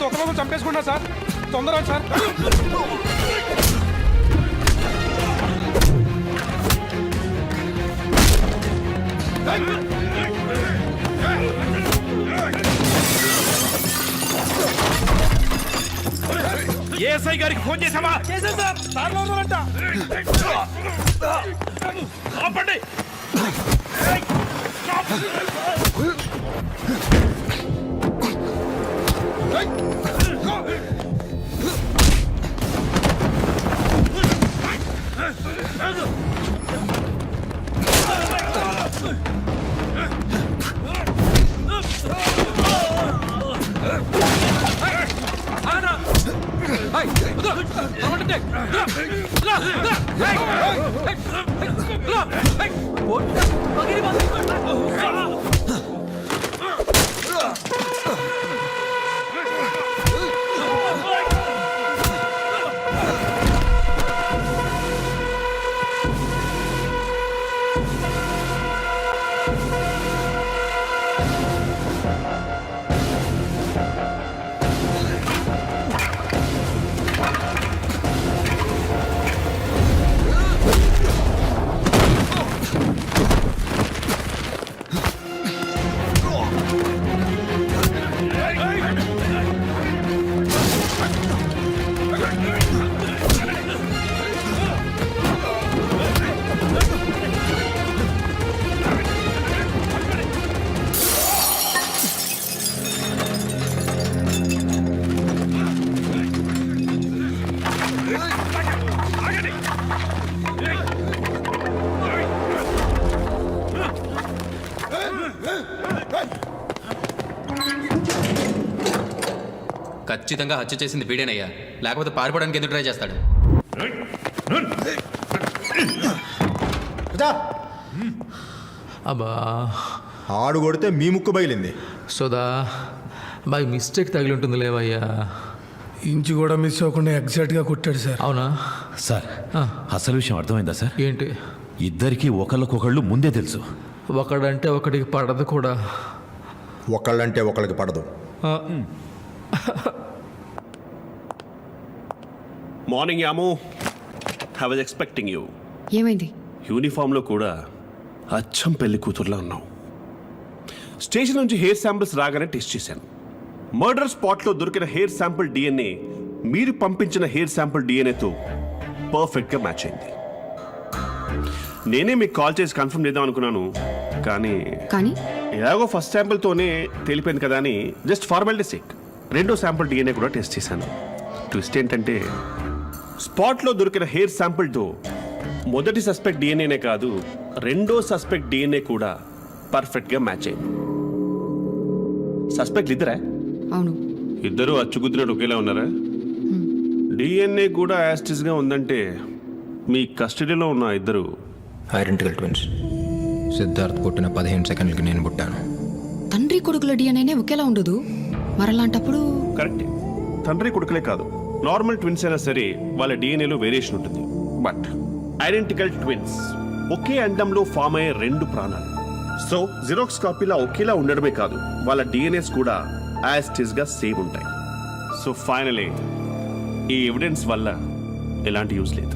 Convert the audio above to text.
ఒకరోజు చంపేసుకున్నా సార్, తొందరగా sir. ASI గారికి ఫోన్ చేసావా? చేశాను సార్, దారిలో ఉన్నారంట. ఆపండి. ఖచ్చితంగా హత్య చేసింది వీడేనయ్యా, లేకపోతే పారిపోవడానికి ఎందుకు ట్రై చేస్తాడు? అబ్బా, ఆడు కొడితే మీ ముక్కు బయలింది. సోదా బై మిస్టేక్ తగిలి ఉంటుంది లేవయ్యా. ఇంచు కూడా మిస్ అవ్వకుండా ఎగ్జాక్ట్గా కొట్టాడు సార్. అవునా సార్, అసలు విషయం అర్థమైందా సార్? ఏంటి? ఇద్దరికి ఒకళ్ళకొకళ్ళు ముందే తెలుసు. ఒకడంటే ఒకడికి పడదు కూడా. ఒకళ్ళంటే ఒకళ్ళకి పడదు. Morning Yamu, I was expecting you. ఏమైంది? యూనిఫామ్లో కూడా అచ్చం పెళ్లి కూతురులా ఉన్నావు. స్టేషన్ నుంచి హెయిర్ శాంపిల్స్ రాగానే టెస్ట్ చేశాను. మర్డర్ స్పాట్లో దొరికిన హెయిర్ శాంపిల్ డిఎన్ఏ మీరు పంపించిన హెయిర్ శాంపిల్ డిఎన్ఏతో పర్ఫెక్ట్గా మ్యాచ్ అయింది. నేనే మీకు కాల్ చేసి కన్ఫర్మ్ చేద్దాం అనుకున్నాను, కానీ ఎలాగో ఫస్ట్ శాంపిల్తోనే తెలిపోయింది కదా అని జస్ట్ ఫార్మాలిటీ సేక్ రెండో శాంపిల్ డిఎన్ఏ కూడా టెస్ట్ చేశాను. ట్విస్ట్ ఏంటంటే స్పాట్లో దొరికిన హెయిర్ శాంపిల్తో మొదటి సస్పెక్ట్ డిఎన్ఏనే కాదు, రెండో సస్పెక్ట్ డిఎన్ఏ కూడా పర్ఫెక్ట్గా మ్యాచ్ అయింది. సస్పెక్ట్ ఇద్దరా? అవును. ఇద్దరు అచ్చుగుద్దినట్టు ఒకేలా ఉన్నారా? డిఎన్ఏ కూడా యాస్టిస్గా ఉందంటే మీ కస్టడీలో ఉన్న ఇద్దరు ఐడెంటికల్ ట్విన్స్. సిద్ధార్థ్ పుట్టిన 15 సెకండ్లకి నేను పుట్టాను. తండ్రి కొడుకుల డిఎన్ఏనే ఒకేలా ఉండదు, మరలాంటప్పుడు? కరెక్టే, తండ్రి కొడుకులే కాదు, నార్మల్ ట్విన్స్ అయినా సరే వాళ్ళ డిఎన్ఏలో వేరియేషన్ ఉంటుంది. బట్ ఐడెంటికల్ ట్విన్స్ ఒకే అండంలో ఫామ్ అయ్యే రెండు ప్రాణాలు. సో జిరాక్స్ కాపీలా ఒకేలా ఉండడమే కాదు, వాళ్ళ డిఎన్ఏస్ కూడా యాస్టిస్గా సేమ్ ఉంటాయి. సో ఫైనలీ ఈ ఎవిడెన్స్ వల్ల ఎలాంటి యూజ్ లేదు.